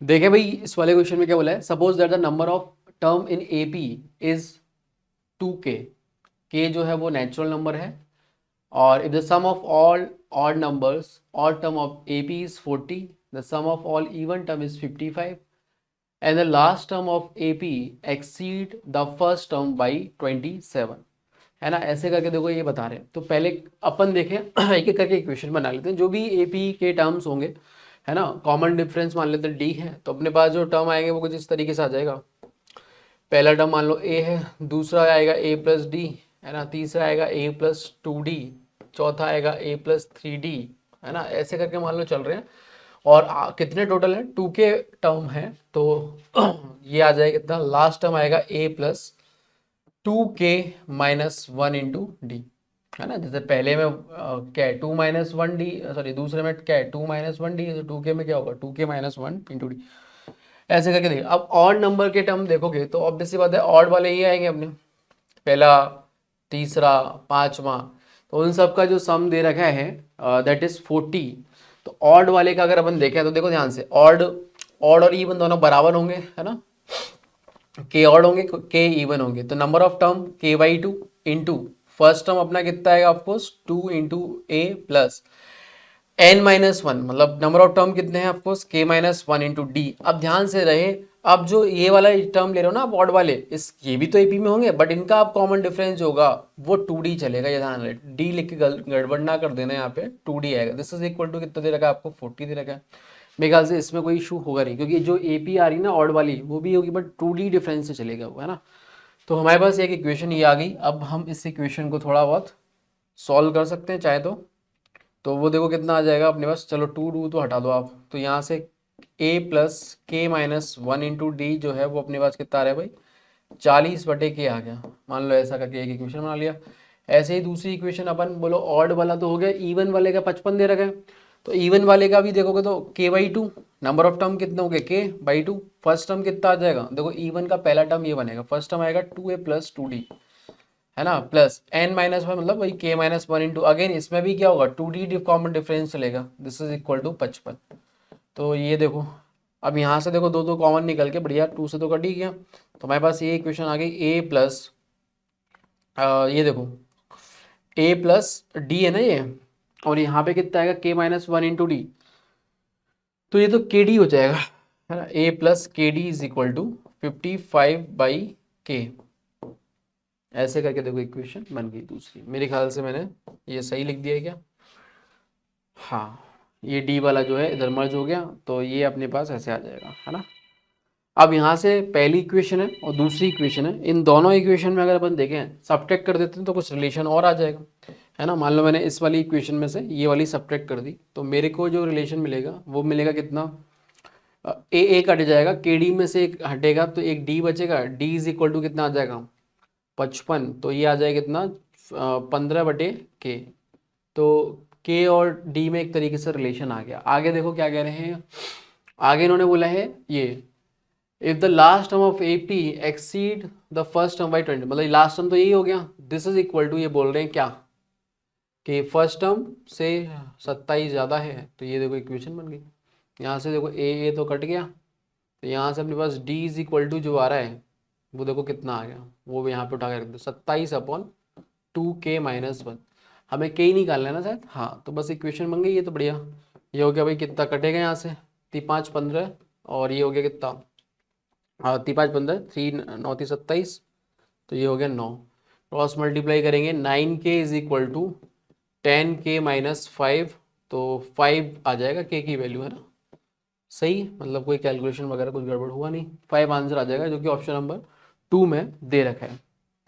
देखे भाई इस वाले क्वेश्चन में क्या बोला है, suppose that the number of term in a p is 2k। K जो है वो नेचुरल नंबर है, और if the sum of all odd numbers odd term of a p is 40, the sum of all even term is 55 and the last term of a p exceed the first term by 27, है ना। ऐसे करके देखो ये बता रहे हैं। तो पहले अपन देखें एक एक करके इक्वेशन बना लेते हैं। जो भी ए पी के टर्म्स होंगे, है ना, कॉमन डिफरेंस मान लेते हैं डी है, तो अपने पास जो टर्म आएंगे वो कुछ इस तरीके से आ जाएगा। पहला टर्म मान लो ए है, दूसरा आएगा ए प्लस डी, है ना, तीसरा आएगा ए प्लस 2d, चौथा आएगा ए प्लस 3d, है ना। ऐसे करके मान लो चल रहे हैं। और कितने टोटल है, 2k टर्म है, तो ये आ जाएगा कितना, लास्ट टर्म आएगा a plus 2k minus 1 into d, है ना। जैसे पहले में क्या है 2 माइनस 1d, सॉरी दूसरे में क्या है 2 माइनस 1d, तो 2k में क्या होगा 2k माइनस 1 इंटू डी। ऐसे करके देखिए। अब ऑड नंबर के टर्म देखोगे तो ऑब्वियस सी बात है ऑड वाले ही आएंगे अपने, पहला, तीसरा, पांचवा। तो उन सब का जो सम दे रखा है दैट इज 40। तो ऑड वाले का अगर अपन देखें तो देखो ध्यान से, ऑड ऑड और इवन दोनों बराबर होंगे, है ना। के ऑड होंगे, के इवन होंगे, तो number of term k/2 into first term अपना कितना आएगा, ऑफकोर्स 2 इंटू ए प्लस n-1, मतलब नंबर ऑफ टर्म कितने हैं ऑफकोर्स k-1 इंटू डी। अब ध्यान से रहे, अब जो ये वाला टर्म ले रहे हो ना आप ऑड वाले, इस ये भी तो एपी में होंगे, बट इनका आप कॉमन डिफरेंस जो होगा वो 2d चलेगा। ये ध्यान रहे, डी लिख के गड़बड़ ना कर देना, यहाँ पे 2d आएगा। दिस इज इक्वल टू कितना दे रखा है आपको, 40 दे रखा है। मेरे ख्याल से इसमें कोई इशू होगा नहीं, क्योंकि जो एपी आ रही ना ऑड वाली वो भी होगी, बट 2d डिफरेंस से चलेगा वो, है ना। तो हमारे पास एक इक्वेशन ये आ गई। अब हम इस इक्वेशन को थोड़ा बहुत सॉल्व कर सकते हैं चाहे तो वो देखो कितना आ जाएगा अपने पास। चलो 2 तो हटा दो आप, तो यहाँ से a प्लस के माइनस 1 इंटू डी जो है वो अपने पास कितना आ रहा है भाई, 40/k आ गया। मान लो ऐसा करके एक इक्वेशन बना लिया। ऐसे ही दूसरी इक्वेशन अपन बोलो ऑड वाला तो हो गया, इवन वाले का 55 दे रखा है, तो इवन वाले का भी देखोगे तो k/2, नंबर ऑफ टर्म कितने हो गए k/2, फर्स्ट टर्म कितना आ जाएगा, देखो इवन का पहला टर्म ये बनेगा, फर्स्ट टर्म आएगा 2a प्लस 2d, है ना, प्लस n-1, मतलब वही k-1 इंटू अगेन इसमें भी क्या होगा 2d कॉमन डिफरेंस चलेगा, दिस इज इक्वल टू 55। तो ये देखो, अब यहाँ से देखो दो दो कॉमन निकल के बढ़िया, 2 से तो कट ही गया। तो हमारे पास ये इक्वेशन आ गई a प्लस, ये देखो a प्लस डी है ना ये, और यहाँ पे कितना आएगा k-1 इंटू डी, तो ये तो kd हो जाएगा, है ना। a plus k d is equal to 55/k। ऐसे करके देखो इक्वेशन बन गई दूसरी। मेरे ख्याल से मैंने ये सही लिख दिया है क्या, हाँ, ये डी वाला जो है इधर मर्ज हो गया, तो ये अपने पास ऐसे आ जाएगा, है ना। अब यहाँ से पहली इक्वेशन है और दूसरी इक्वेशन है, इन दोनों इक्वेशन में अगर अपन देखें सब्ट्रैक्ट कर देते हैं तो कुछ रिलेशन और आ जाएगा, है ना। मान लो मैंने इस वाली इक्वेशन में से ये वाली सब्ट्रैक्ट कर दी, तो मेरे को जो रिलेशन मिलेगा वो मिलेगा कितना, ए कट जाएगा, के डी में से एक हटेगा तो एक डी बचेगा, डी इज इक्वल टू कितना आ जाएगा 55, तो ये आ जाएगा कितना 15/k। तो के और डी में एक तरीके से रिलेशन आ गया। आगे देखो क्या कह रहे हैं, आगे इन्होंने बोला है ये, if the last term of a p exceed the first term by 20, मतलब लास्ट टर्म तो यही हो गया, दिस इज इक्वल टू, ये बोल रहे हैं क्या कि फर्स्ट टर्म से 27 ज़्यादा है। तो ये देखो इक्वेशन बन गई। यहाँ से देखो ए तो कट गया, तो यहाँ से अपने पास डी इज इक्वल टू जो आ रहा है वो देखो कितना आ गया, वो भी यहाँ पे उठा के रख दो, 27/2k-1। हमें के ही निकालना है ना शायद, हाँ, तो बस इक्वेशन बन गई ये तो बढ़िया। ये हो गया भाई, कितना कटेगा यहाँ से, 3×5=15, और ये हो गया कितना, हाँ 3×5=15, 3×9=27, तो ये हो गया 9। क्रॉस मल्टीप्लाई करेंगे, 9k is equal to 10k-5, तो 5 आ जाएगा के की वैल्यू, है ना। सही, मतलब कोई कैलकुलेशन वगैरह कुछ गड़बड़ हुआ नहीं, 5 आंसर आ जाएगा, जो कि ऑप्शन नंबर 2 में दे रखा है।